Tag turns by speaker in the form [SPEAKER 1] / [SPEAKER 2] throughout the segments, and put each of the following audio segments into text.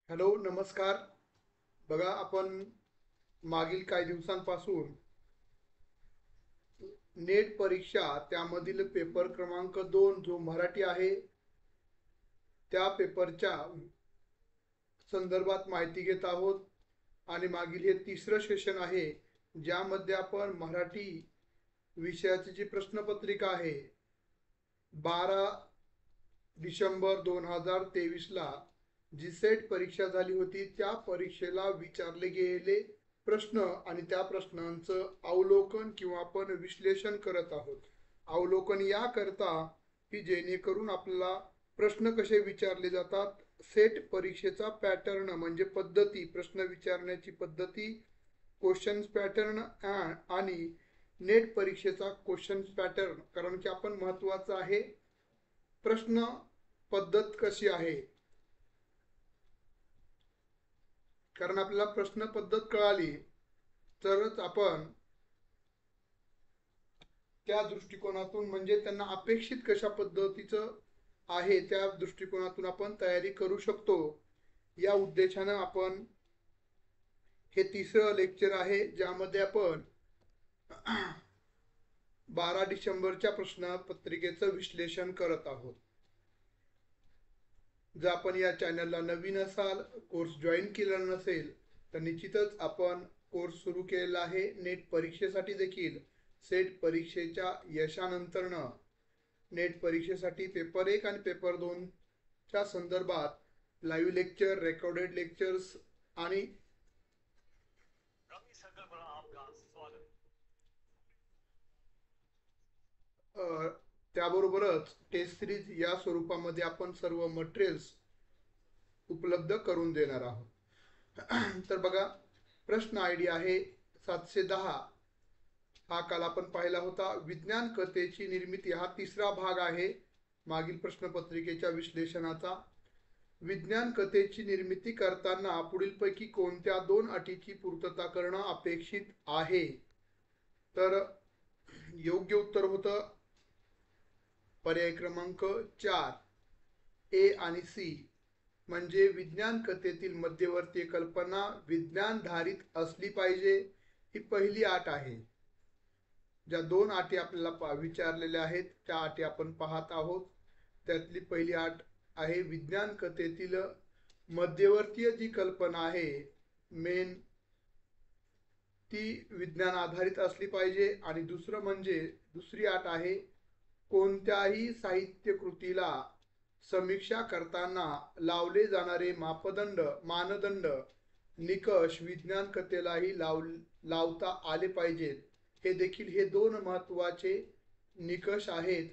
[SPEAKER 1] Hello नमस्कार. बघा आपण मागील काही दिवसांपासून नेट परीक्षा त्यामधील पेपर क्रमांक 2 जो मराठी आहे त्या पेपरच्या संदर्भात माहिती घेत आहोत आणि मागील हे तिसरं सेशन आहे ज्यामध्ये आपण मराठी विषयाची जी प्रश्नपत्रिका आहे 12 डिसेंबर 2023 जी सेट परीक्षा झाली होती त्या परीक्षेला विचारले गेलेले प्रश्न आणि त्या प्रश्नांचं अवलोकन किंवा आपण विश्लेषण करत आहोत. अवलोकन याकरता की जेणेकरून आपल्याला प्रश्न कसे विचारले जातात, सेट परीक्षेचा पॅटर्न म्हणजे पद्धती, प्रश्न विचारण्याची पद्धती, क्वेश्चन्स पॅटर्न आणि नेट परीक्षेचा क्वेश्चन्स पॅटर्न. कारण की आपण महत्त्वाचं आहे प्रश्न पद्धत कशी आहे, कारण आपल्याला प्रश्न पद्धत कळाली तरच आपण त्या दृष्टिकोनातून म्हणजे त्यांना अपेक्षित कशा पद्धतीचं आहे त्या दृष्टिकोनातून आपण तयारी करू शकतो. या उद्देशानं आपण हे तिसरं लेक्चर आहे ज्यामध्ये आपण 12 डिसेंबरच्या प्रश्नपत्रिकेचं विश्लेषण करत आहोत. जर आपण या चॅनलला नवीन असाल, कोर्स जॉईन केला नसेल तर निश्चितच आपण कोर्स सुरू केलेला आहे. नेट परीक्षेसाठी देखील सेट परीक्षेच्या यशानंतरनं नेट परीक्षेसाठी पेपर 1 आणि पेपर 2च्या संदर्भात लाईव्ह लेक्चर, रेकॉर्डेड लेक्चर्स आणि त्याबरोबरच टेस्ट सिरीज या स्वरूपामध्ये आपण सर्व मटेरियल्स उपलब्ध करून देणार आहोत. तर बघा, प्रश्न आय डी आहे 710. हा काल आपण पाहिला होता. विज्ञान कथेची निर्मिती हा तिसरा भाग आहे मागील प्रश्नपत्रिकेच्या विश्लेषणाचा. विज्ञान कथेची निर्मिती करताना पुढीलपैकी कोणत्या 2 अटीची पूर्तता करणं अपेक्षित आहे? तर योग्य उत्तर होतं पर्याय क्रमांक 4 ए आणि सी. म्हणजे विज्ञान कथेतील मध्यवर्ती कल्पना विज्ञानधारित असली पाहिजे, ही पहिली अट आहे. ज्या 2 अटी आपल्याला विचारलेल्या आहेत त्या अटी आपण पाहत आहोत. त्यातली पहिली अट आहे विज्ञान कथेतील मध्यवर्तीय जी कल्पना आहे मेन ती विज्ञान आधारित असली पाहिजे. आणि दुसरी अट आहे कोणत्याही साहित्य कृतीला समीक्षा करताना लावले जाणारे मानदंड निकष विज्ञान कथेलाही लावता आले पाहिजेत. हे देखील हे 2 महत्त्वाचे निकष आहेत.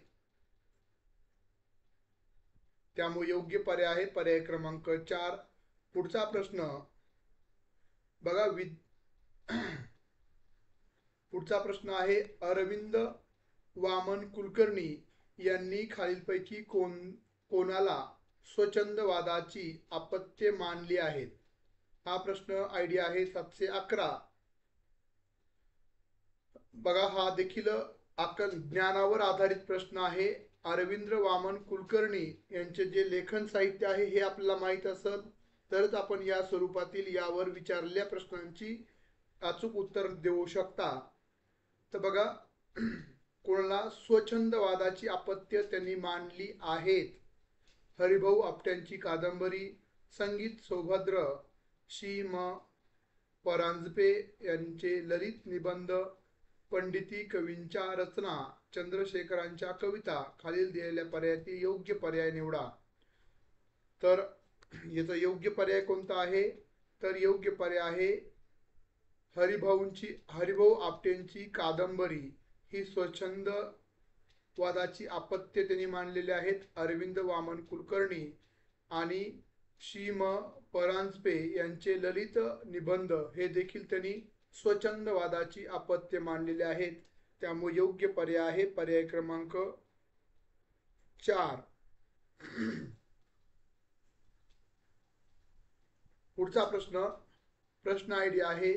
[SPEAKER 1] त्यामुळे योग्य पर्याय आहे पर्याय क्रमांक 4. पुढचा प्रश्न बघा, पुढचा प्रश्न आहे अरविंद वामन कुलकर्णी यांनी खालीलपैकी कोणाला स्वच्छंदवादाची अपत्ये मानली आहेत? हा प्रश्न आय डी आहे 711. बघा, हा देखील ज्ञानावर आधारित प्रश्न आहे. अरविंद वामन कुलकर्णी यांचे जे लेखन साहित्य आहे हे आपल्याला माहीत असेल तरच आपण या स्वरूपातील यावर विचारलेल्या प्रश्नांची अचूक उत्तर देऊ शकता. तर बघा, कोणाला स्वच्छंदवादाची अपत्य त्यांनी मांडली आहेत? हरिभाऊ आपट्यांची कादंबरी, संगीत सौभद्र, शी म परांजपे यांचे ललित निबंध, पंडिती कवींच्या रचना, चंद्रशेखरांच्या कविता. खालील दिलेल्या पर्यायातील योग्य पर्याय निवडा. तर याचा योग्य पर्याय कोणता आहे? तर योग्य पर्याय आहे हरिभाऊ आपटेंची कादंबरी ही स्वच्छंदवादाची अपत्य त्यांनी मांडलेले आहेत अरविंद वामन कुलकर्णी. आणि शी म परांजपे यांचे ललित निबंध हे देखील त्यांनी स्वच्छंदवादाची अपत्य मांडलेले आहेत. त्यामुळे योग्य पर्याय आहे पर्याय क्रमांक 4. पुढचा प्रश्न आय डी आहे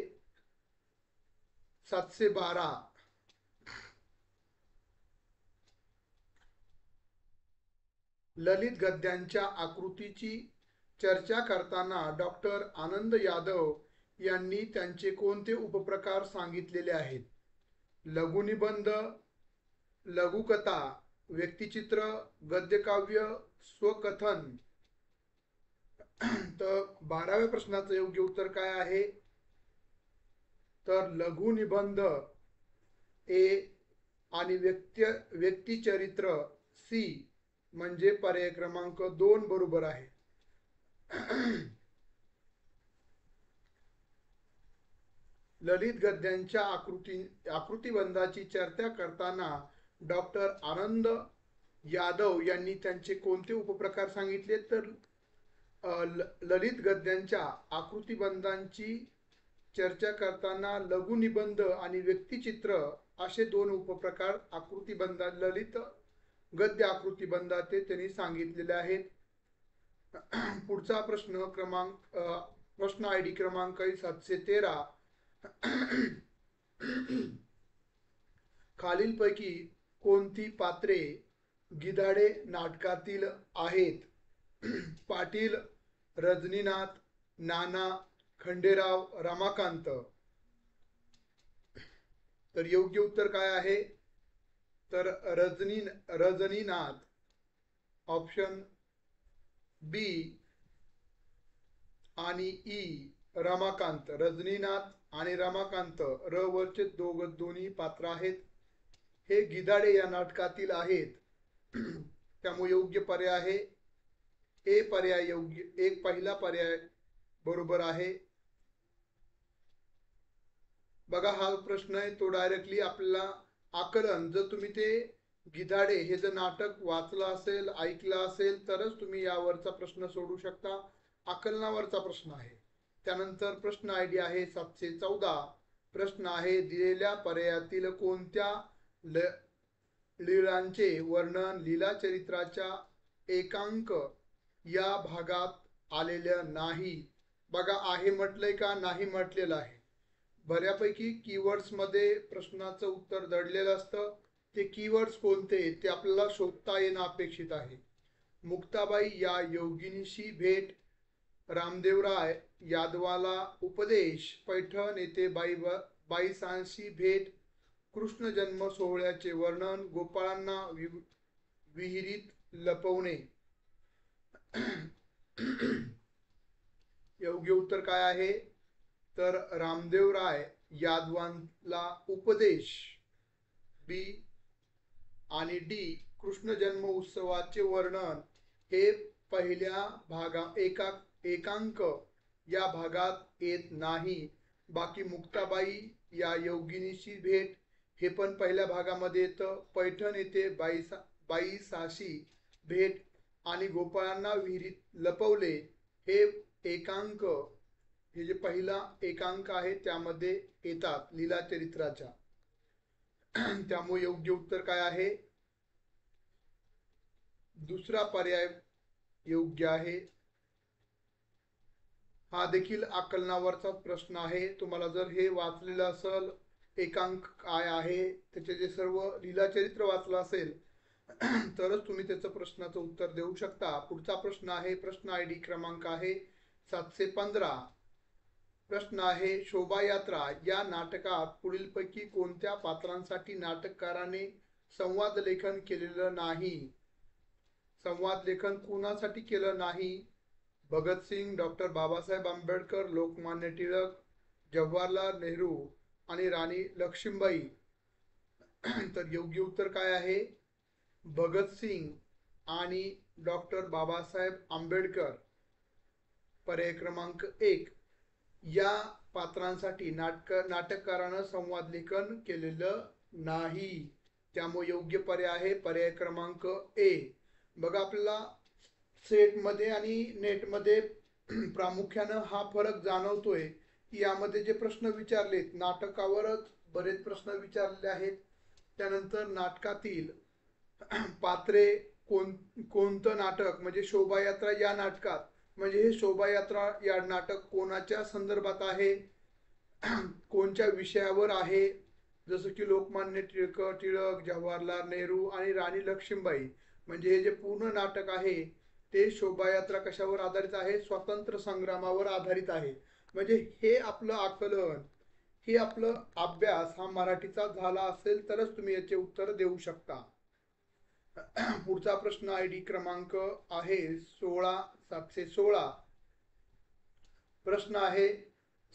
[SPEAKER 1] 712. ललित गद्यांच्या आकृतीची चर्चा करताना डॉक्टर आनंद यादव यांनी त्यांचे कोणते उपप्रकार सांगितलेले आहेत? लघुनिबंध, लघुकथा, व्यक्तिचित्र, गद्यकाव्य, स्वकथन. तर 12व्या प्रश्नाचं योग्य उत्तर काय आहे? तर लघुनिबंध ए आणि व्यक्तिचरित्र सी म्हणजे पर्याय क्रमांक 2 बरोबर आहे. ललित गद्यांच्या आकृतिबंधाची चर्चा करताना डॉक्टर आनंद यादव यांनी त्यांचे कोणते उपप्रकार सांगितले? तर ललित गद्यांच्या आकृतिबंधांची चर्चा करताना लघुनिबंध आणि व्यक्तिचित्र असे 2 उपप्रकार आकृतिबंध ललित गद्य आकृतिबंधाचे त्यांनी सांगितलेले आहेत. पुढचा प्रश्न आयडी क्रमांक 713. खालीलपैकी कोणती पात्रे गिधाडे नाटकातील आहेत? पाटील, रजनीनाथ, नाना, खंडेराव, रमाकांत. तर योग्य उत्तर काय आहे? तर रजनीनाथ, ऑप्शन बी आणि ई रमाकांत. रजनीनाथ आणि रमाकांत र वरचे दोन्ही पात्र आहेत, हे गिधाडे या नाटकातील आहेत. त्यामुळे योग्य पर्याय आहे ए पर्याय योग्य. एक पहिला पर्याय बरोबर आहे. बघा हा प्रश्न आहे तो डायरेक्टली आपल्याला आकलन, जर तुम्ही ते गिधाडे हे जर नाटक वाचलं असेल, ऐकलं असेल तरच तुम्ही यावरचा प्रश्न सोडू शकता. आकलनावरचा प्रश्न आहे. त्यानंतर प्रश्न आयडी आहे 714. प्रश्न आहे दिलेल्या पर्यायातील कोणत्या लीलांचे वर्णन लीला चरित्राच्या एकांक या भागात आलेलं नाही? बघा आहे म्हटलंय का नाही म्हटलेलं आहे. बऱ्यापैकी कीवर्ड्स मध्ये प्रश्नाचं उत्तर दडलेलं असतं. ते कीवर्ड्स कोणते ते आपल्याला शोधता येणं अपेक्षित आहे. मुक्ताबाई या योगिनीशी भेट, रामदेवराय यादवाला उपदेश, पैठण येथे बाईसांशी भेट, कृष्ण जन्म सोहळ्याचे वर्णन, गोपाळांना विहिरीत लपवणे. योग्य उत्तर काय आहे? तर रामदेवराय यादवांला उपदेश बी आणि डी कृष्ण जन्म उत्सवाचे वर्णन हे पहिल्या एकांक या भागात येत नाही. बाकी मुक्ताबाई या योगिनीची भेट हे पण पहिल्या भागामध्ये येतं. पैठण येथे बाईसाशी भेट आणि गोपाळांना विहिरीत लपवले हे एकांक, हे जे पहिला एकांक आहे त्यामध्ये येतात लीला चरित्राच्या. त्यामुळे योग्य उत्तर काय आहे? दुसरा पर्याय योग्य आहे. हा देखील आकलनावरचा प्रश्न आहे. तुम्हाला जर हे वाचलेलं असेल एकांक काय आहे त्याचे जे सर्व लीला चरित्र वाचलं असेल तरच तुम्ही त्याचं प्रश्नाचं उत्तर देऊ शकता. पुढचा प्रश्न आहे प्रश्न आयडी क्रमांक आहे 715. प्रश्न आहे शोभायात्रा या नाटकात पुढीलपैकी कोणत्या पात्रांसाठी नाटककाराने संवाद लेखन केलेलं नाही? संवाद लेखन कोणासाठी केलं नाही? भगतसिंग, डॉक्टर बाबासाहेब आंबेडकर, लोकमान्य टिळक, जवाहरलाल नेहरू आणि राणी लक्ष्मीबाई. तर योग्य उत्तर काय आहे? भगतसिंग आणि डॉक्टर बाबासाहेब आंबेडकर. पर्याय क्रमांक 1 या पात्रांसाठी नाटककारानं संवाद लेखन केलेलं नाही. त्यामुळे योग्य पर्याय आहे पर्याय क्रमांक ए. बघा आपल्याला सेटमध्ये आणि नेटमध्ये प्रामुख्यानं हा फरक जाणवतोय की यामध्ये जे प्रश्न विचारलेत नाटकावरच बरेच प्रश्न विचारलेले आहेत. त्यानंतर नाटकातील पात्रे कोणतं नाटक म्हणजे शोभायात्रा या नाटकात, म्हणजे हे शोभायात्रा या नाटक कोणाच्या संदर्भात आहे, कोणत्या विषयावर आहे, जसं की लोकमान्य टिळक, जवाहरलाल नेहरू आणि राणी लक्ष्मीबाई. म्हणजे हे जे पूर्ण नाटक आहे ते शोभायात्रा कशावर आधारित आहे? स्वातंत्र्य संग्रामावर आधारित आहे. म्हणजे हे आपलं आकलन, हे आपलं अभ्यास हा मराठीचा झाला असेल तरच तुम्ही याचे उत्तर देऊ शकता. पुढचा प्रश्न आयडी क्रमांक आहे 716. प्रश्न आहे,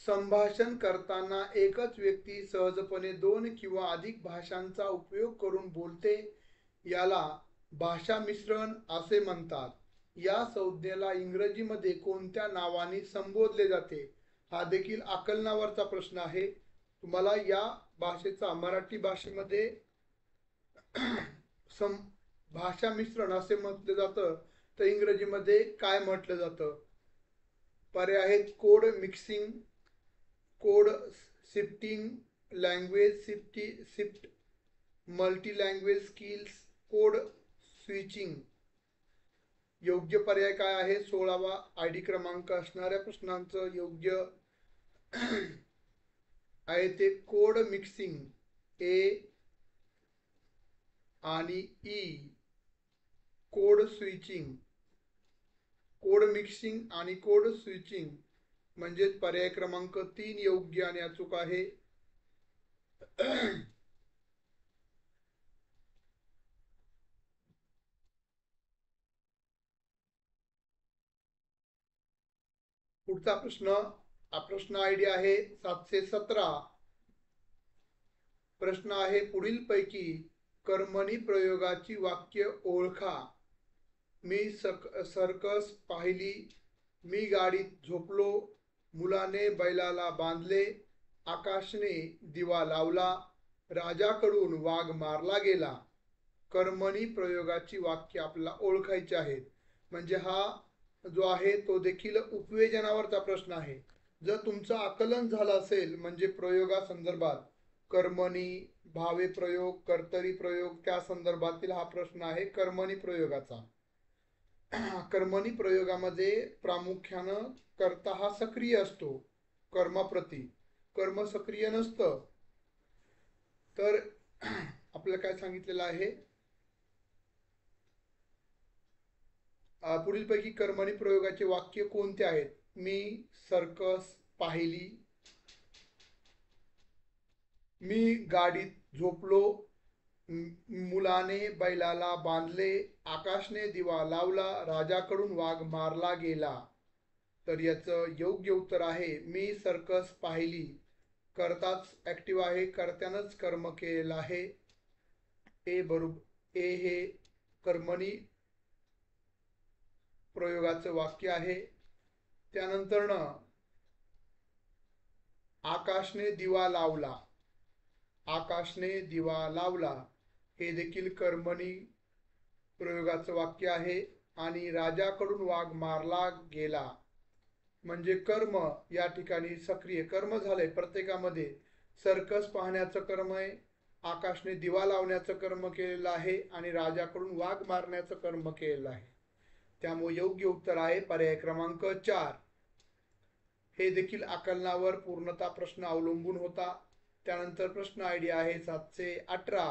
[SPEAKER 1] संभाषण करताना एकच व्यक्ती सहजपणे 2 किंवा अधिक भाषांचा उपयोग करून बोलते, याला भाषा मिश्रण असे म्हणतात. या संज्ञेला इंग्रजीमध्ये कोणत्या नावाने संबोधले जाते? हा देखील आकलनावरचा प्रश्न आहे. तुम्हाला या भाषेचा मराठी भाषेमध्ये भाषा मिश्रण असे म्हटलं जातं, तर इंग्रजीमध्ये काय म्हटलं जातं? पर्याय आहेत code mixing, code shifting, language shift, multi language skills, code switching. योग्य पर्याय काय आहे? 16वा आयडी क्रमांक असणाऱ्या प्रश्नांचं योग्य आहे ते कोड मिक्सिंग, ए आणि E. Code switching, code mixing आणि कोड स्विचिंग म्हणजे पर्याय क्रमांक 3 योग्य आणि अचूक आहे. पुढचा प्रश्न आयडी आहे 717. प्रश्न आहे, पुढील पैकी कर्मणी प्रयोगाची वाक्य ओळखा. मी सर्कस पाहिली, मी गाडीत झोपलो, मुलाने बैलाला बांधले, आकाशने दिवा लावला, राजाकडून वाघ मारला गेला. कर्मणी प्रयोगाची वाक्य आपल्याला ओळखायची आहेत. म्हणजे हा जो आहे तो देखील उपवेजनावरचा प्रश्न आहे. जर तुमचं आकलन झालं असेल म्हणजे प्रयोगासंदर्भात कर्मणी, भावे प्रयोग, कर्तरी प्रयोग त्या संदर्भातील हा प्रश्न आहे कर्मणी प्रयोगाचा. कर्मणी प्रयोगामध्ये प्रामुख्यानं कर्ता हा सक्रिय असतो कर्माप्रती, कर्म सक्रिय नसतं. तर आपल्याला काय सांगितलेलं आहे, पुढीलपैकी कर्मणी प्रयोगाचे वाक्य कोणते आहेत? मी सर्कस पाहिली, मी गाडीत झोपलो, मुलाने बैलाला बांधले, आकाशने दिवा लावला, राजाकडून वाघ मारला गेला. तर याचं योग्य उत्तर आहे मी सर्कस पाहिली. कर्ताच ऍक्टिव्ह आहे, कर्त्यानंच कर्म केलेलं आहे. ए हे कर्मणी प्रयोगाचं वाक्य आहे. त्यानंतर आकाशने दिवा लावला, आकाशने दिवा लावला हे देखील कर्मणी प्रयोगाचं वाक्य आहे. आणि राजाकडून वाघ मारला गेला म्हणजे कर्म या ठिकाणी सक्रिय कर्म झालंय प्रत्येकामध्ये. सर्कस पाहण्याचं कर्म आहे, आकाशने दिवा लावण्याचं कर्म केलेलं आहे आणि राजाकडून वाघ मारण्याचं कर्म केलेलं आहे. त्यामुळे योग्य उत्तर आहे पर्याय क्रमांक 4. हे देखील आकलनावर पूर्णतः प्रश्न अवलंबून होता. त्यानंतर प्रश्न आयडी आहे 718.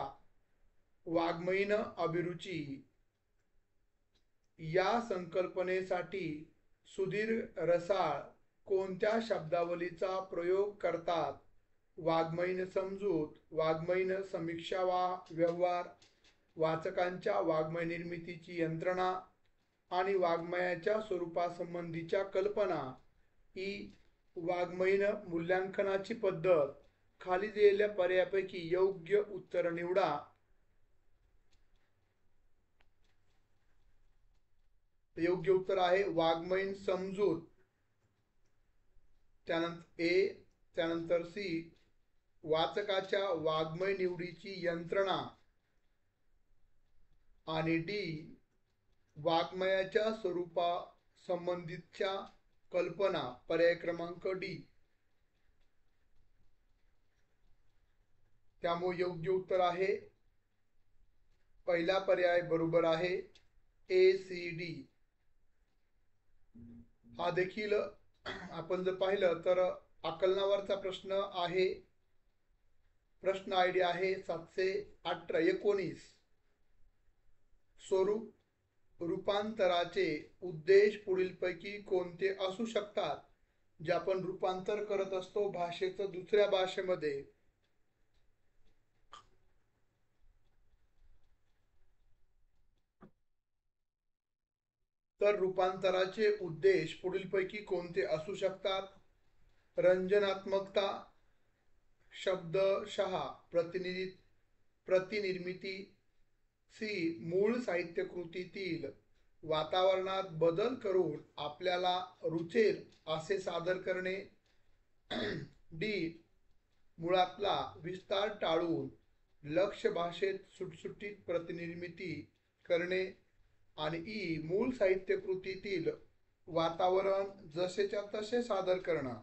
[SPEAKER 1] वाङ्मयीन अभिरुची या संकल्पनेसाठी सुधीर रसाळ कोणत्या शब्दावलीचा प्रयोग करतात? वाङ्मयीन समजूत, वाङ्मयीन समीक्षा व्यवहार, वाचकांच्या वाङ्मय निर्मितीची यंत्रणा आणि वाङ्मयाच्या स्वरूपासंबंधीच्या कल्पना ही वाङ्मयीन मूल्यांकनाची पद्धत. खाली दिलेल्या पर्यायापैकी योग्य उत्तर निवडा. योग्य उत्तर आहे वाङ्मयीन समजूत. त्यानंतर ए, त्यानंतर सी वाचकाच्या वाङ्मय निवडीची यंत्रणा आणि डी वाङ्मयाच्या स्वरूपा संबंधितच्या कल्पना. पर्याय क्रमांक डी. त्यामुळे योग्य उत्तर आहे पहिला पर्याय बरोबर आहे ACD. हा देखील आपण जर पाहिलं तर आकलनावरचा प्रश्न आहे. प्रश्न आयडी आहे 719. स्वरूप रूपांतराचे उद्देश पुढीलपैकी कोणते असू शकतात? जे आपण रूपांतर करत असतो भाषेचं दुसऱ्या भाषेमध्ये, तर रूपांतराचे उद्देश पुढीलपैकी कोणते असू शकतात? रंजनात्मकता, शब्दशः प्रतिनिर्मिती, सी मूळ साहित्यकृतीतील वातावरणात बदल करून आपल्याला रुचेल असे सादर करणे, डी मुळातला विस्तार टाळून लक्ष्य भाषेत सुटसुटीत प्रतिनिर्मिती करणे, आणि ई मूळ साहित्यकृतीतील वातावरण जसेच्या तसे सादर करणं.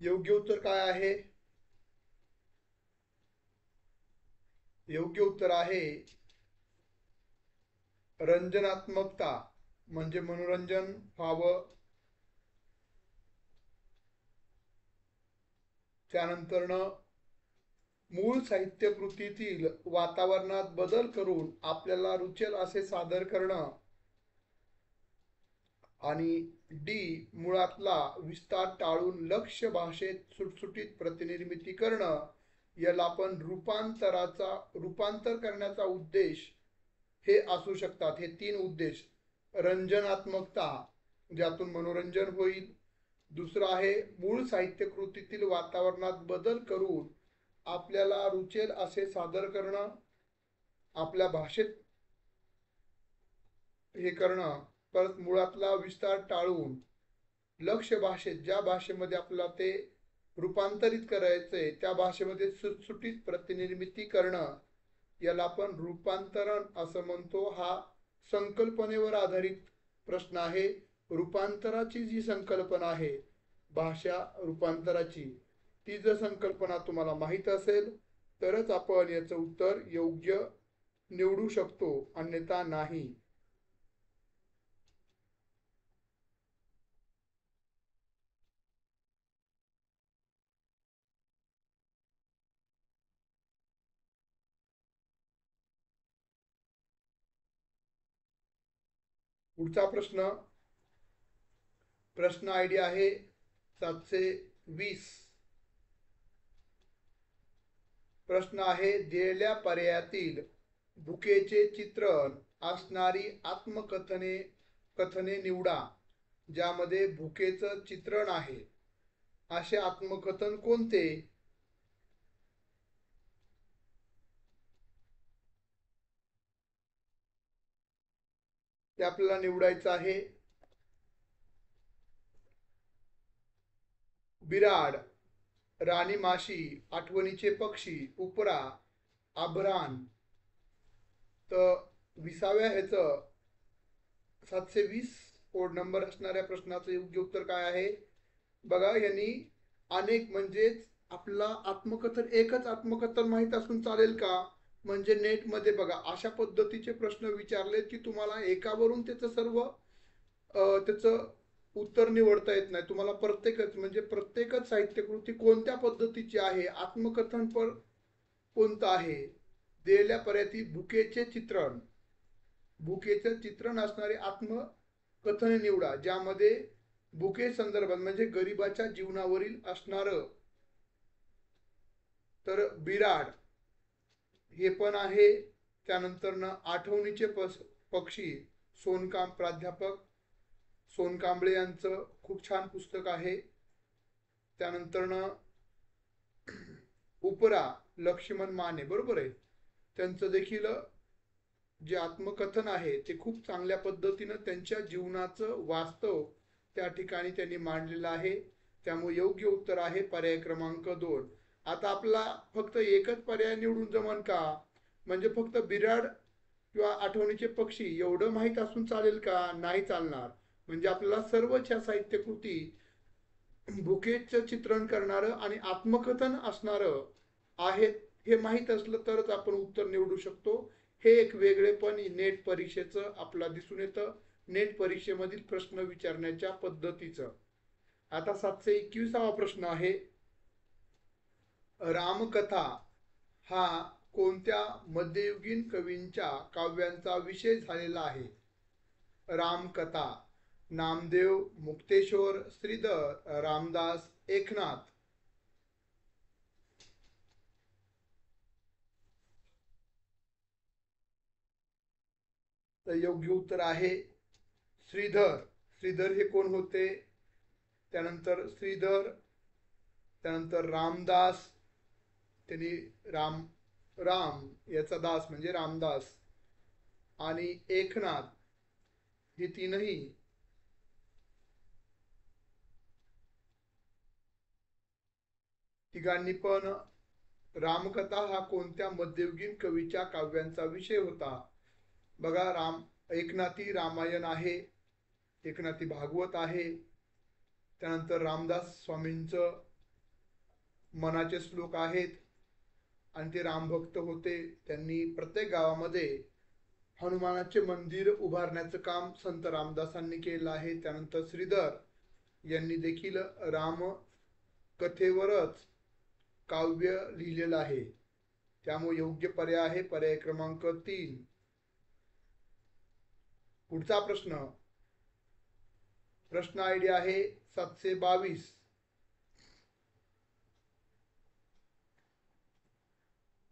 [SPEAKER 1] योग्य उत्तर काय आहे? योग्य उत्तर आहे रंजनात्मकता, म्हणजे मनोरंजन व्हावं. त्यानंतर मूळ साहित्यकृतीतील वातावरणात बदल करून आपल्याला रुचेल असे सादर करणं, आणि डी मुळातला विस्तार टाळून लक्ष्य भाषेत सुटसुटीत प्रतिनिर्मिती करणं, याला आपण रूपांतर करण्याचा उद्देश हे असू शकतात. हे तीन उद्देश: रंजनात्मकता, ज्यातून मनोरंजन होईल; दुसरा आहे मूळ साहित्यकृतीतील वातावरणात बदल करून आपल्याला रुचेल असे सादर करणं, आपल्या भाषेत हे करणं; परत मुळातला विस्तार टाळून लक्ष्य भाषेत, ज्या भाषेमध्ये आपल्याला ते रूपांतरित करायचंय त्या भाषेमध्ये सुटसुटीत प्रतिनिर्मिती करणं, याला आपण रूपांतरण असं म्हणतो. हा संकल्पनेवर आधारित प्रश्न आहे. रूपांतराची जी संकल्पना आहे, भाषा रूपांतराची, ती जर संकल्पना तुम्हाला माहीत असेल तरच आपण याचं उत्तर योग्य निवडू शकतो, अन्यथा नाही. पुढचा प्रश्न आयडी आहे 720. प्रश्न आहे, दिलेल्या पर्यायातील भुकेचे चित्रण असणारी कथने निवडा, ज्यामध्ये भुकेचं चित्रण आहे. असे आत्मकथन कोणते? ते आपल्याला निवडायचं आहे. बिराड, राणी माशी, आठवणीचे पक्षी, उपरा, आभरान. तर 20व्या ह्याचं 720 कोड नंबर असणाऱ्या प्रश्नाचं योग्य उत्तर काय आहे? बघा, यांनी अनेक, म्हणजेच आपला आत्मकथन एकच आत्मकथन माहीत असून चालेल का? म्हणजे नेटमध्ये बघा अशा पद्धतीचे प्रश्न विचारलेत की तुम्हाला एकावरून त्याचं उत्तर निवडता येत नाही. तुम्हाला प्रत्येकच साहित्यकृती कोणत्या पद्धतीची आहे, आत्मकथन पण कोणतं आहे. दिलेल्या पर्यायातील भुकेचे चित्रण असणारे आत्मकथने निवडा, ज्यामध्ये भुके संदर्भात म्हणजे गरिबाच्या जीवनावरील असणारं. तर बिराड हे पण आहे. त्यानंतर आठवणीचे पक्षी, प्राध्यापक सोनकांबळे यांचं खूप छान पुस्तक आहे. त्यानंतर उपरा लक्ष्मण माने, बरोबर आहे, त्यांचं देखील जे आत्मकथन आहे ते खूप चांगल्या पद्धतीनं त्यांच्या जीवनाचं वास्तव त्या ठिकाणी त्यांनी मांडलेलं आहे. त्यामुळे योग्य उत्तर आहे पर्याय क्रमांक 2. आता आपला फक्त एकच पर्याय निवडून जमन का? म्हणजे फक्त बिराड किंवा आठवणीचे पक्षी एवढं माहीत असून चालेल का? नाही चालणार. म्हणजे आपल्याला सर्वच ह्या साहित्यकृती भुकेचं चित्रण करणारं आणि आत्मकथन असणारं आहेत हे माहीत असलं तरच आपण उत्तर निवडू शकतो. हे एक वेगळेपण नेट परीक्षेचं आपला दिसून येतं. नेट परीक्षेमधील प्रश्न विचारण्याच्या पद्धतीचं. आता 721वा प्रश्न आहे, रामकथा हा कोणत्या मध्ययुगीन कवींच्या काव्यांचा विषय झालेला आहे? रामकथा. नामदेव, मुक्तेश्वर, श्रीधर, रामदास, एकनाथ. तर योग्य उत्तर आहे श्रीधर. श्रीधर हे कोण होते? त्यानंतर श्रीधर, त्यानंतर रामदास, त्यांनी राम याचा दास म्हणजे रामदास, आणि एकनाथ, हे तीनही तिघांनी पण रामकथा हा कोणत्या मध्ययुगीन कवीच्या काव्यांचा विषय होता? बघा, एकनाथी रामायण आहे, एकनाथी भागवत आहे, त्यानंतर रामदास स्वामींचं मनाचे श्लोक आहेत, आणि ते रामभक्त होते. त्यांनी प्रत्येक गावामध्ये हनुमानाचे मंदिर उभारण्याचं काम संत रामदासांनी केलं आहे. त्यानंतर श्रीधर यांनी देखील राम कथेवरच काव्य लिहिलेलं आहे. त्यामुळे योग्य पर्याय आहे पर्याय क्रमांक 3. पुढचा प्रश्न आयडी आहे 722.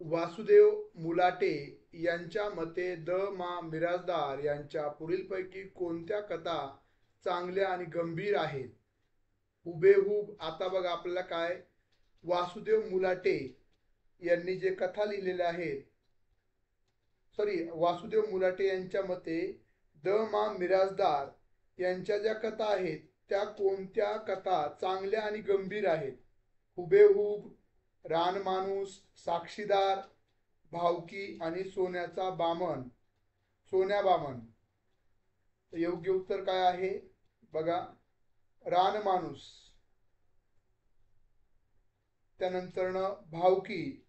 [SPEAKER 1] वासुदेव मुलाटे यांच्या मते द मा मिरासदार यांच्या पुढीलपैकी कोणत्या कथा चांगल्या आणि गंभीर आहेत? हुबेहूब. आता बघा आपल्याला काय, वासुदेव मुलाटे यांनी जे कथा लिहिलेल्या आहेत, वासुदेव मुलाटे यांच्या मते द मा मिरासदार यांच्या ज्या कथा आहेत त्या कोणत्या कथा चांगल्या आणि गंभीर आहेत? हुबेहूब, रानमाणूस, साक्षीदार, भावकी आणि सोन्या बामन. योग्य उत्तर काय आहे? बघा, रानमाणूस, त्यानंतर भावकी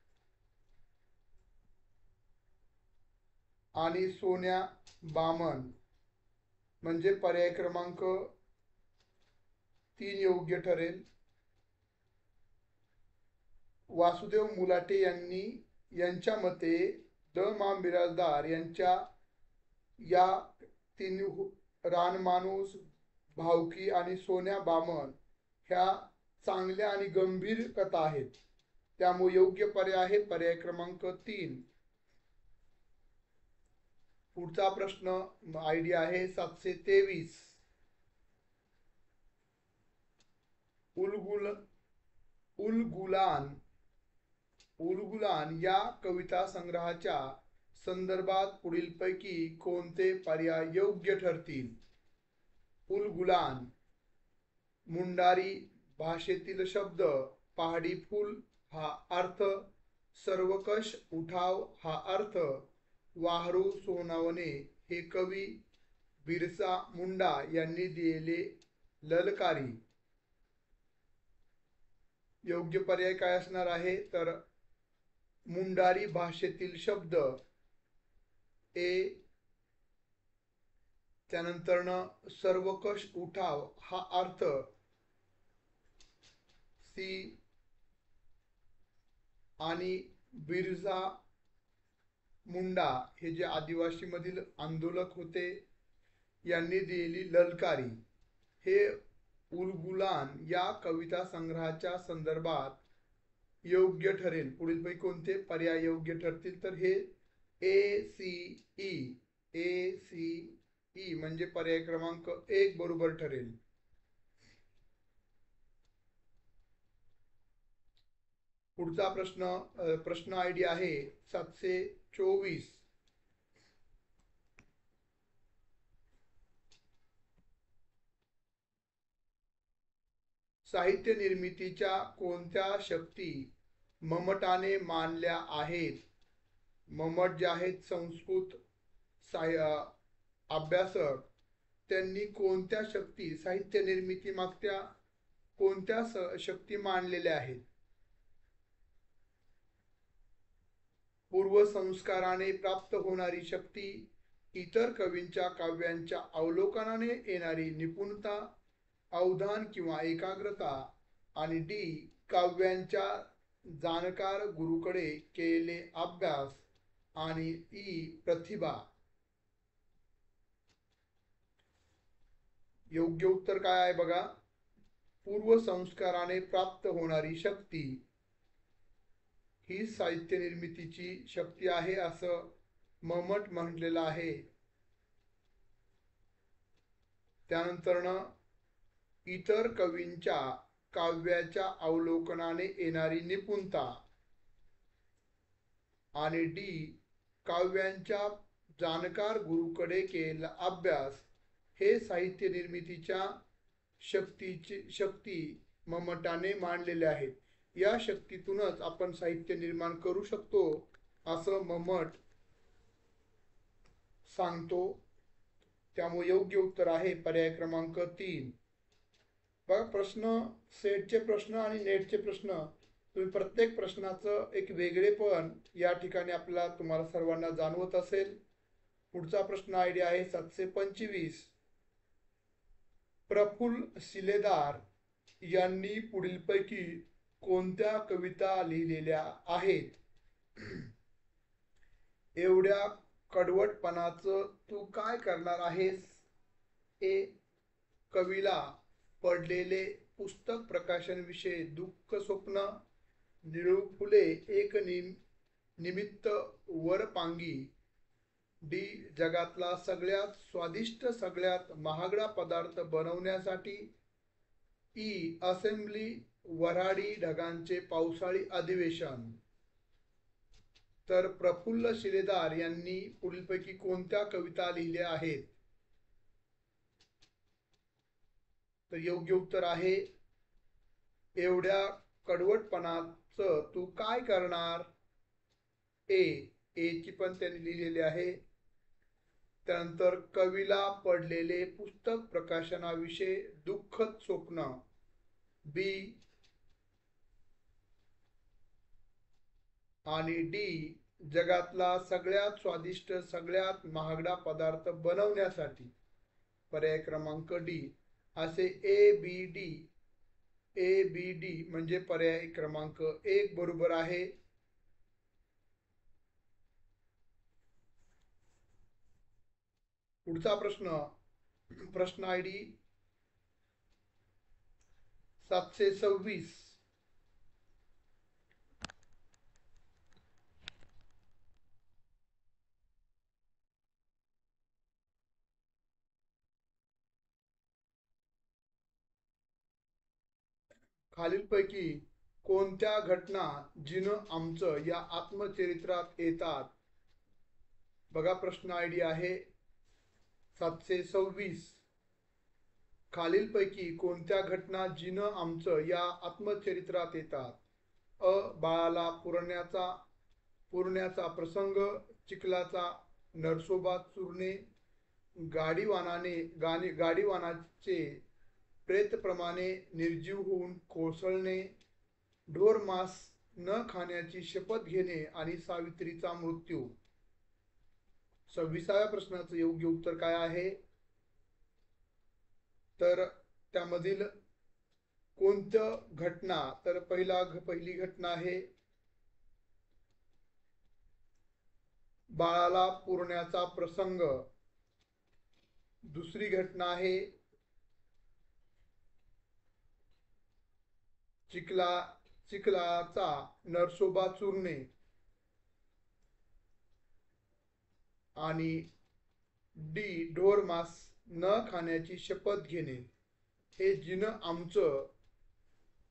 [SPEAKER 1] आणि सोन्या बामन म्हणजे पर्याय क्रमांक 3 योग्य ठरेल. वासुदेव मुलाटे यांच्या मते द मा मिरासदार यांच्या या 3 रानमाणूस, भावकी आणि सोन्या बामन ह्या चांगल्या आणि गंभीर कथा आहेत. त्यामुळे योग्य पर्याय आहे पर्याय क्रमांक 3. पुढचा प्रश्न आयडी आहे 723. उलगुलान या कविता संग्रहाच्या संदर्भात पुढीलपैकी कोणते पर्याय योग्य ठरतील? उलगुलान. मुंडारी भाषेतील शब्द, पहाडी फूल हा अर्थ, सर्वकष उठाव हा अर्थ, वाहरू सोनावणे हे कवी बिरसा मुंडा यांनी दिलेले ललकारी. योग्य पर्याय काय असणार आहे? तर मुंडारी भाषेतील शब्द ए, त्यानंतर सर्वकष उठाव हा अर्थ सी, आणि बिरसा मुंडा हे जे आदिवासी मधील आंदोलक होते यांनी दिलेली ललकारी हे उलगुलान या कविता संग्रहाच्या संदर्भात योग्य ठरेल. पुढीलपैकी कोणते पर्याय योग्य ठरतील? तर हे ए सी ई म्हणजे पर्याय क्रमांक 1 बरोबर ठरेल. पुढचा प्रश्न आयडी आहे 724. साहित्य निर्मितीच्या कोणत्या शक्ती ममटाने मानल्या आहेत? ममट जे आहेत संस्कृत अभ्यासक, त्यांनी कोणत्या शक्ती साहित्य निर्मिती मागच्या कोणत्या शक्ती मानलेल्या आहेत? पूर्वसंस्काराने प्राप्त होणारी शक्ती, इतर कवींच्या काव्यांच्या अवलोकनाने येणारी निपुणता, अवधान किंवा एकाग्रता, आणि डी काव्यांच्या जाणकार गुरुकडे केलेले अभ्यास, आणि ई प्रतिभा. योग्य उत्तर काय आहे बघा, पूर्वसंस्काराने प्राप्त होणारी शक्ती ही साहित्य निर्मितीची शक्ती आहे असं मम्मट म्हटलेलं आहे. त्यानंतर इतर कवींच्या काव्याच्या अवलोकनाने येणारी निपुणता, आणि डी काव्यांच्या जाणकार गुरुकडे केलेला अभ्यास हे साहित्य निर्मितीच्या शक्ती मम्मटाने मांडलेले आहेत. या शक्तीतूनच आपण साहित्य निर्माण करू शकतो असं मम्मट सांगतो. त्यामुळे योग्य उत्तर आहे पर्याय क्रमांक 3. बघा, प्रश्न सेटचे प्रश्न आणि नेटचे प्रश्न, तुम्ही प्रत्येक प्रश्नाचं एक वेगळेपण या ठिकाणी आपल्याला तुम्हाला सर्वांना जाणवत असेल. पुढचा प्रश्न आयडी आहे 725. प्रफुल्ल शिलेदार यांनी पुढीलपैकी कोणत्या कविता लिहिलेल्या आहेत? एवढ्या कडवटपणाचं तू काय करणार आहेस? ए कवीला पडलेले पुस्तक प्रकाशन विषय दुःख स्वप्न, निळू फुले एक निमित्त वरपांगी, डी जगातला सगळ्यात स्वादिष्ट सगळ्यात महागडा पदार्थ बनवण्यासाठी, ई असेंब्ली वऱ्हाडी ढगांचे पावसाळी अधिवेशन. तर प्रफुल्ल शिलेदार यांनी पुढीलपैकी कोणत्या कविता लिहिल्या आहेत? तर योग्य उत्तर आहे एवढ्या कडवटपणाचं तू काय करणार. ची पण त्यांनी लिहिलेली आहे. त्यानंतर कवीला पडलेले पुस्तक प्रकाशनाविषयी दुःखद स्वप्न, बी, आणि डी जगातला सगळ्यात स्वादिष्ट सगळ्यात महागडा पदार्थ बनवण्यासाठी, पर्याय क्रमांक डी. असे ए बी डी म्हणजे पर्याय क्रमांक 1 बरोबर आहे. पुढचा प्रश्न आयडी 726. खालीलपैकी कोणत्या घटना जिनं आमचं या आत्मचरित्रात येतात? बघा, प्रश्न आयडी आहे 726. खालीलपैकी कोणत्या घटना जिनं आमचं या आत्मचरित्रात येतात? अ बाळाला पुरण्याचा प्रसंग, चिखलाचा नरसोबा चुरणे, गाडीवानाचे प्रेतप्रमाणे निर्जीव होऊन कोसळणे, ढोर मांस न खाण्याची शपथ घेणे, आणि सावित्रीचा मृत्यू. 26व्या प्रश्नाचं योग्य उत्तर काय आहे? तर त्यामधील कोणत्या घटना? तर पहिली घटना आहे बाळाला पुरण्याचा प्रसंग. दुसरी घटना आहे चिखलाचा नरसोबा चुरणे, आणि डी ढोर मांस न खाण्याची शपथ घेणे. हे जिनं आमचं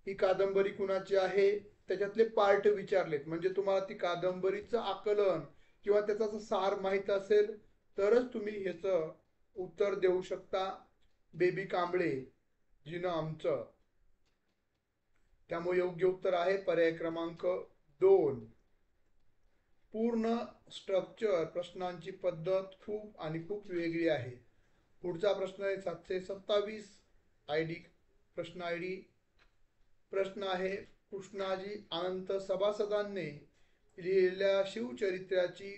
[SPEAKER 1] ही कादंबरी कुणाची आहे त्याच्यातले पार्ट विचारलेत. म्हणजे तुम्हाला ती कादंबरीचं आकलन किंवा त्याचा सार माहीत असेल तरच तुम्ही ह्याचं उत्तर देऊ शकता. बेबी कांबळे, जिनं आमचं. त्यामुळे योग्य उत्तर आहे पर्याय क्रमांक 2. पूर्ण स्ट्रक्चर प्रश्नांची पद्धत खूप वेगळी आहे. पुढचा प्रश्न आहे 727 प्रश्न आहे कृष्णाजी अनंत सभासदांनी लिहिलेल्या शिवचरित्राची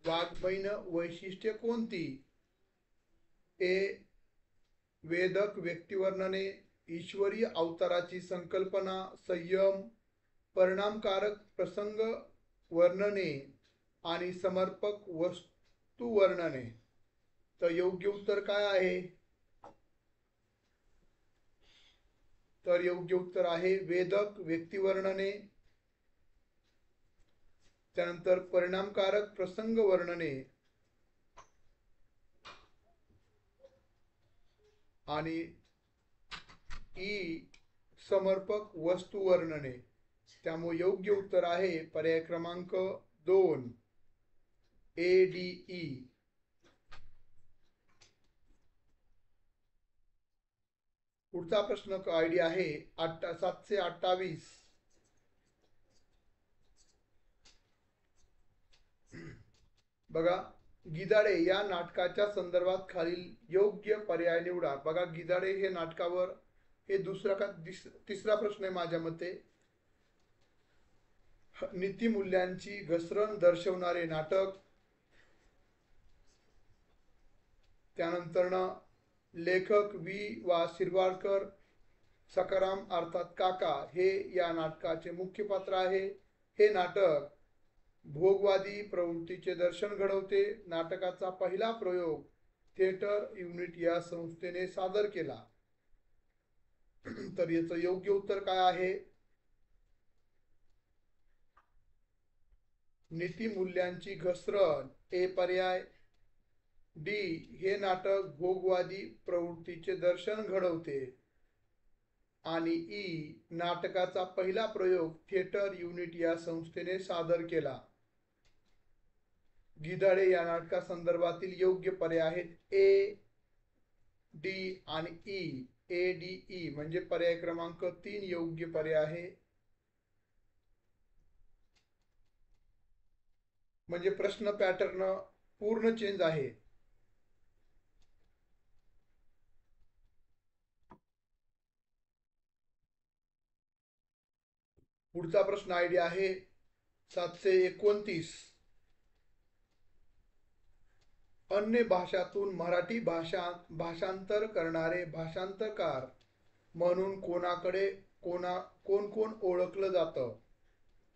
[SPEAKER 1] वाङ्मयीन वैशिष्ट्ये कोणती? ए. वेदक व्यक्तिवर्णने, ईश्वरी अवताराची संकल्पना, संयम, परिणामकारक प्रसंग वर्णने आणि समर्पक वस्तू वर्णने. तर योग्य उत्तर काय आहे? तर योग्य उत्तर आहे वेदक व्यक्तिवर्णने, त्यानंतर परिणामकारक प्रसंग वर्णने आणि ई समर्पक वस्तू वर्णने. त्यामुळे योग्य उत्तर आहे पर्याय क्रमांक 2 ADE. पुढचा प्रश्न आयडी आहे 728. बघा, गिधाडे या नाटकाच्या संदर्भात खालील योग्य पर्याय निवडा. बघा, गिधाडे हे नाटकावर हे दुसरा का तिसरा प्रश्न आहे माझ्या मते. नीतिमूल्यांची घसरण दर्शवणारे नाटक. त्यानंतर लेखक वा शिरवाडकर, सकाराम अर्थात काका हे या नाटकाचे मुख्य पात्र आहे. हे नाटक भोगवादी प्रवृत्तीचे दर्शन घडवते. नाटकाचा पहिला प्रयोग थिएटर युनिट या संस्थेने सादर केला. तर याचं योग्य उत्तर काय आहे? नीतिमूल्यांची घसरण. ए पर्याय. डी हे नाटक भोगवादी प्रवृत्तीचे दर्शन घडवते. आणि ई नाटकाचा पहिला प्रयोग थिएटर युनिट या संस्थेने सादर केला. गिधाडे या नाटका संदर्भातील योग्य पर्याय आहेत ए, डी आणि ई. ADE म्हणजे पर्याय क्रमांक 3 योग्य पर्याय आहे. म्हणजे प्रश्न पॅटर्न पूर्ण चेंज आहे. पुढचा प्रश्न आयडी आहे 729. अन्य भाषातून मराठी भाषांतर करणारे भाषांतरकार म्हणून कोण ओळखलं जातं?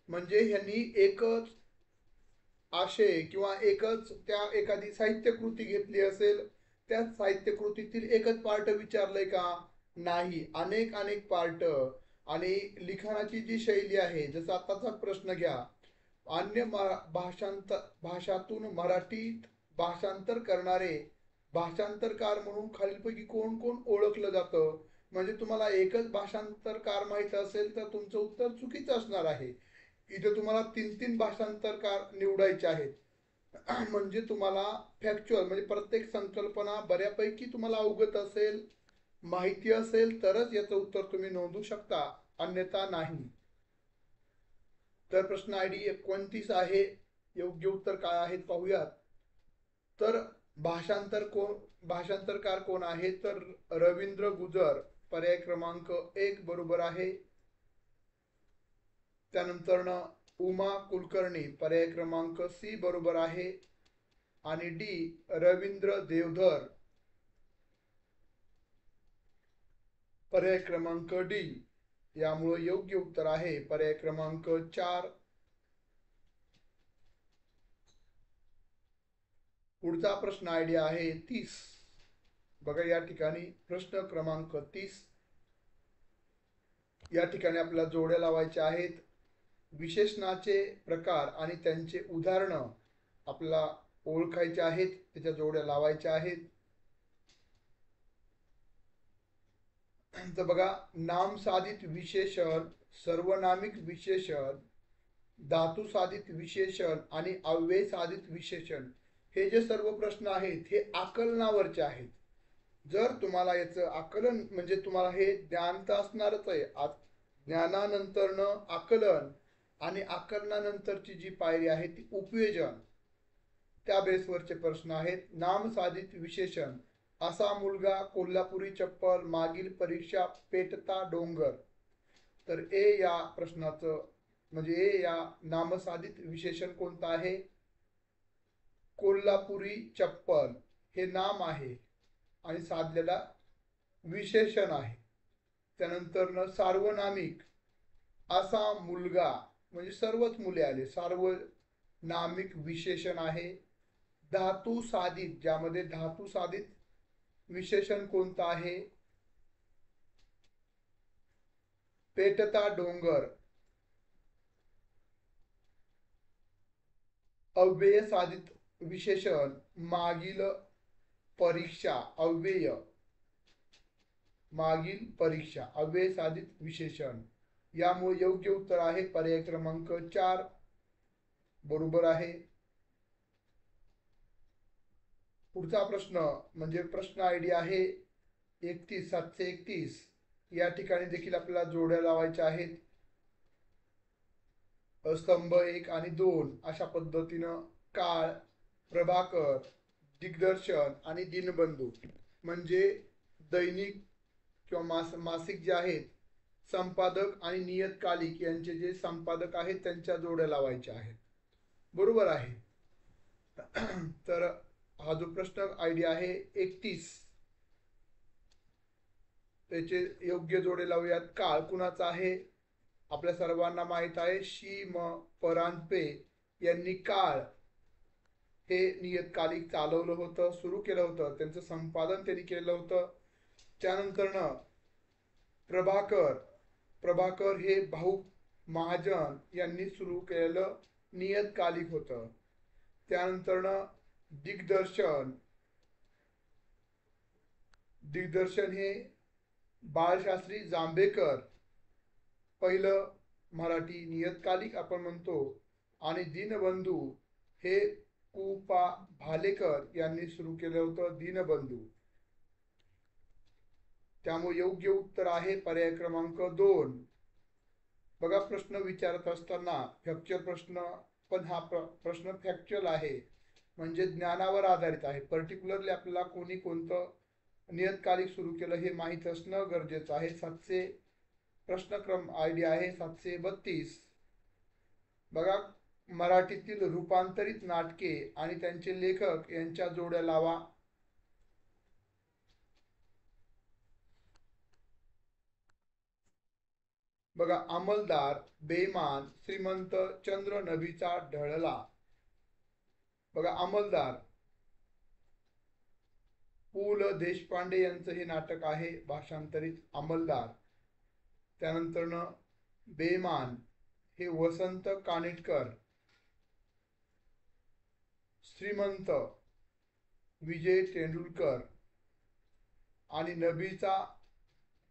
[SPEAKER 1] म्हणजे ह्यांनी एकच आशय किंवा एकच त्या एखादी साहित्यकृती घेतली असेल, त्या साहित्यकृतीतील एकच पार्ट विचारलंय का? नाही, अनेक पार्ट. आणि लिखाणाची जी शैली आहे, जसं आताचा प्रश्न घ्या, अन्य भाषातून मराठीत भाषांतर करणारे भाषांतरकार म्हणून खालीलपैकी कोण ओळखलं जातं? म्हणजे तुम्हाला एकच भाषांतरकार माहित असेल तर तुमचं उत्तर चुकीचं असणार आहे. इथे तुम्हाला 3 भाषांतरकार निवडायचे आहेत. म्हणजे तुम्हाला फॅक्च्युअल म्हणजे प्रत्येक संकल्पना बऱ्यापैकी तुम्हाला अवगत असेल, माहिती असेल तरच याचं उत्तर तुम्ही नोंदवू शकता, अन्यथा नाही. तर प्रश्न आयडी 29 आहे. योग्य उत्तर काय आहेत पाहूयात. तर भाषांतरकार कोण आहे? तर रवींद्र गुजर पर्याय क्रमांक 1 बरोबर आहे. त्यानंतर उमा कुलकर्णी पर्याय क्रमांक सी बरोबर आहे. आणि डी रवींद्र देवधर पर्याय क्रमांक डी. यामुळे योग्य उत्तर आहे पर्याय क्रमांक 4. पुढचा प्रश्न आयडी आहे 30. बघा, या ठिकाणी प्रश्न क्रमांक 30. या ठिकाणी आपल्याला जोड्या लावायच्या आहेत. विशेषणाचे प्रकार आणि त्यांचे उदाहरणं आपल्याला ओळखायचे आहेत, त्याच्या जोड्या लावायच्या आहेत. तर बघा, नामसाधित विशेषण, सर्वनामिक विशेषण, धातुसाधित विशेषण आणि अव्ययसाधित विशेषण हे जे सर्व प्रश्न आहेत हे आकलनावरचे आहेत. जर तुम्हाला याचं आकलन म्हणजे तुम्हाला हे ज्ञान तर असणारच आहे. ज्ञानानंतरनं आकलन आणि आकलनानंतरची जी पायरी आहे ती उपयोजन, त्या बेसवरचे प्रश्न आहेत. नामसाधित विशेषण. असा मुलगा कोल्हापुरी चप्पल, मागील परीक्षा पेटता डोंगर. तर ए या प्रश्नाचं म्हणजे ए या नामसाधित विशेषण कोणतं आहे? कोल्हापुरी चप्पल हे नाम आहे आणि साधलेला विशेषण आहे. त्यानंतर सार्वनामिक असा मुलगा म्हणजे सर्वच मुले आले, सार्वनामिक विशेषण आहे. धातू साधित, ज्यामध्ये धातू साधित विशेषण कोणतं आहे? पेटता डोंगर. अव्यय साधित विशेषण मागील परीक्षा. अव्यय मागील परीक्षा, अव्यय साधित विशेषण. यामुळे योग्य उत्तर आहे पर्याय क्रमांक 4 बरोबर आहे. पुढचा प्रश्न म्हणजे प्रश्न आयडी आहे 731. या ठिकाणी देखील आपल्याला जोड्या लावायच्या आहेत. स्तंभ 1 आणि 2 अशा पद्धतीनं काळ, प्रभाकर, दिग्दर्शन आणि दिनबंधू म्हणजे दैनिक किंवा मासिक जे आहेत, संपादक आणि नियतकालिक यांचे जे संपादक आहेत त्यांच्या जोड्या लावायच्या आहेत. बरोबर आहे. तर हा जो प्रश्न आयडी आहे 31, त्याचे योग्य जोडे लावूयात. काळ कुणाचा आहे? आपल्या सर्वांना माहित आहे शी म परांजपे यांनी काळ हे नियतकालिक चालवलं होतं, सुरू केलं होतं, त्यांचं संपादन त्यांनी केलं होतं. त्यानंतर प्रभाकर हे भाऊ महाजन यांनी सुरू केलेलं नियतकालिक होतं. त्यानंतर दिग्दर्शन हे बाळशास्त्री जांभेकर पहिलं मराठी नियतकालिक आपण म्हणतो. आणि दीनबंधू हे कुपा भालेकर यांनी सुरू केलं होतं दीनबंधू. त्यामुळे योग्य उत्तर आहे पर्याय क्रमांक 2. बघा, प्रश्न विचारत असताना फॅक्च्युअल प्रश्न, पण हा प्रश्न फॅक्च्युअल आहे म्हणजे ज्ञानावर आधारित आहे. पर्टिक्युलरली आपल्याला कोणी कोणतं नियतकालिक सुरू केलं हे माहीत असणं गरजेचं आहे. प्रश्नक्रम आयडी आहे 732. बघा, मराठीतील रूपांतरित नाटके आणि त्यांचे लेखक यांच्या जोड्या लावा. बघा, अंमलदार, बेईमान, श्रीमंत, चंद्र नभीचा ढळला. बघा, अंमलदार पु ल देशपांडे यांचं हे नाटक आहे भाषांतरित अंमलदार. त्यानंतर बेईमान हे वसंत कानेटकर. श्रीमंत विजय तेंडुलकर. आणि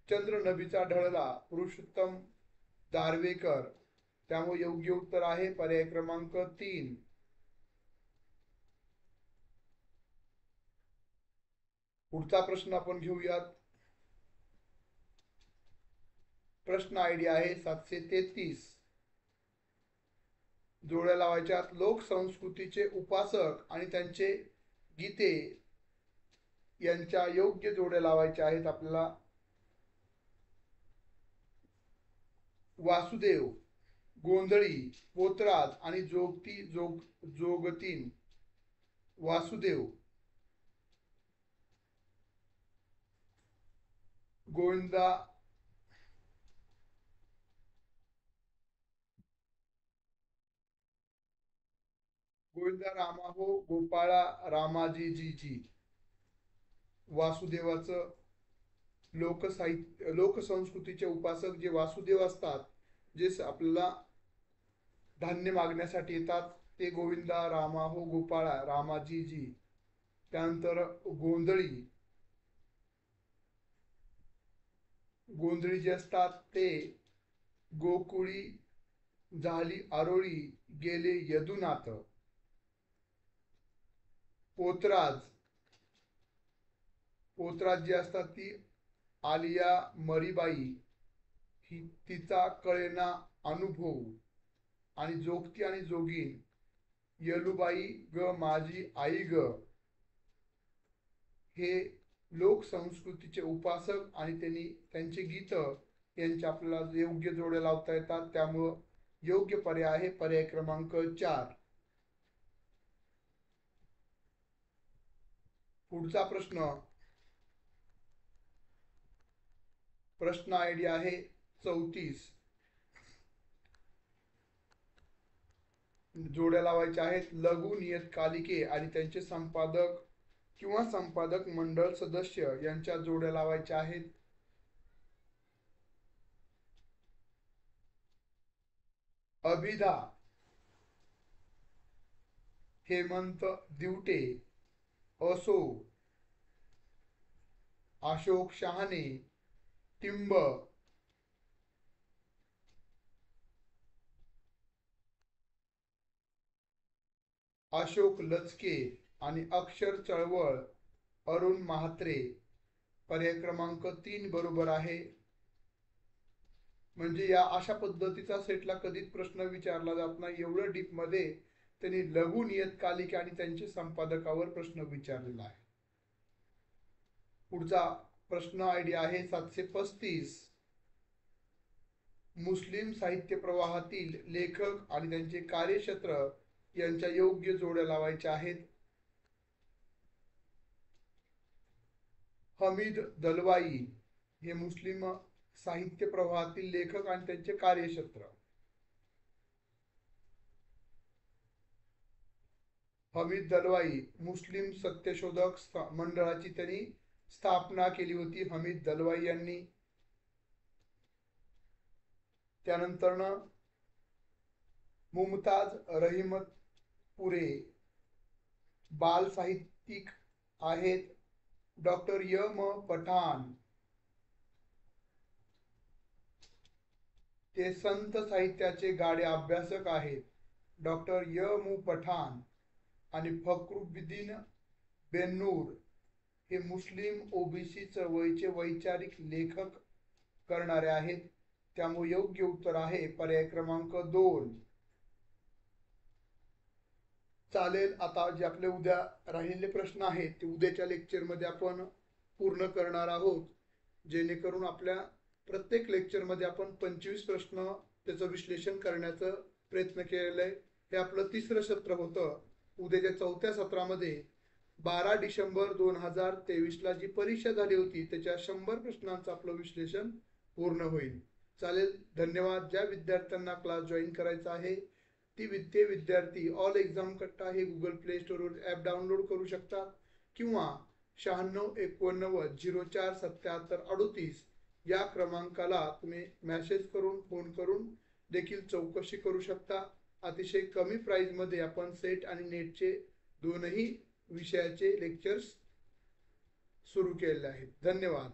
[SPEAKER 1] चंद्र नभीचा ढळला पुरुषोत्तम दारव्हेकर. त्यामुळे योग्य उत्तर आहे पर्याय क्रमांक 3. पुढचा प्रश्न आपण घेऊयात. प्रश्न आयडी आहे 733. जोड्या लावायच्यात. लोकसंस्कृतीचे उपासक आणि त्यांचे गीते यांच्या योग्य जोड्या लावायच्या आहेत आपल्याला. वासुदेव, गोंधळी, पोतराज आणि जोगतीन. वासुदेव, गोविंदा रामा हो गोपाळा रामाजी. वासुदेवाचं लोकसंस्कृतीचे उपासक जे वासुदेव असतात, जे आपल्याला धान्य मागण्यासाठी येतात, ते गोविंदा रामा हो गोपाळा रामाजी. त्यानंतर गोंधळी जे असतात ते गोकुळी झाली आरोळी गेले यदुनाथ. पोतराज जे असतात ती आलिया मरीबाई, ही तिचा कळेना अनुभव. आणि जोगती आणि जोगीन येलुबाई ग माझी आई ग. हे लोकसंस्कृतीचे उपासक आणि त्यांची गीत यांच्या आपल्याला योग्य जोड्या लावता येतात. त्यामुळं योग्य पर्याय आहे पर्याय क्रमांक 4. पुढचा प्रश्न आयडी आहे 34. जोड्या लावायच्या आहेत. लघु नियतकालिके आणि त्यांचे संपादक किंवा संपादक मंडळ सदस्य यांच्या जोड्या लावायच्या आहेत. अभिधा, हेमंत दिवटे, असो, अशोक शहाणे, टिंब, अशोक लचके आणि अक्षर चळवळ अरुण म्हात्रे. पर्याय क्रमांक 3 बरोबर आहे. म्हणजे या अशा पद्धतीचा सेटला कधीच प्रश्न विचारला जात नाही. एवढं डीप मध्ये त्यांनी लघु नियतकालिके आणि त्यांचे संपादकावर प्रश्न विचारलेला आहे. पुढचा प्रश्न आयडी आहे 735. मुस्लिम साहित्य प्रवाहातील लेखक आणि त्यांचे कार्यक्षेत्र यांच्या योग्य जोड्या लावायच्या आहेत. हमीद दलवाई हे मुस्लिम साहित्य प्रवाहातील लेखक आणि त्यांचे कार्यक्षेत्र. हमीद दलवाई मुस्लिम सत्यशोधक मंडळाची त्यांनी स्थापना केली होती, हमीद दलवाई यांनी. त्यानंतर मुमताज रहिमतपुरे बाल साहित्यिक आहेत. डॉक्टर य म पठाण ते संत साहित्याचे गाढे अभ्यासक आहेत. डॉक्टर य मु पठाण आणि फखरुद्दीन बेन्नूर हे मुस्लिम ओबीसी चळवळीचे वैचारिक लेखक करणारे आहेत. त्यामुळे योग्य उत्तर आहे पर्याय क्रमांक 2. चालेल. आता जे आपले उद्या राहिलेले प्रश्न आहेत ते उद्याच्या लेक्चरमध्ये आपण पूर्ण करणार आहोत, जेणेकरून आपल्या प्रत्येक लेक्चरमध्ये आपण 25 प्रश्न त्याचं विश्लेषण करण्याचा प्रयत्न केलेला आहे. हे आपलं 3रं सत्र होतं. उद्याच्या 4थ्या सत्रामध्ये 12 डिसेंबर 2023 ला जी परीक्षा झाली होती त्याच्या 100 प्रश्नांचं आपलं विश्लेषण पूर्ण होईल. चालेल. धन्यवाद. ज्या विद्यार्थ्यांना क्लास जॉईन करायचा आहे ते विद्यार्थी ऑल एक्झाम कट्टा हे गुगल प्ले स्टोरवर ॲप डाउनलोड करू शकतात किंवा 9691047738 या क्रमांकाला तुम्ही मेसेज करून फोन करून देखील चौकशी करू शकता. अतिशय कमी प्राइस मध्ये आपण सेट आणि नेटचे दोनही विषयाचे लेक्चर्स सुरू केलेले आहेत. धन्यवाद.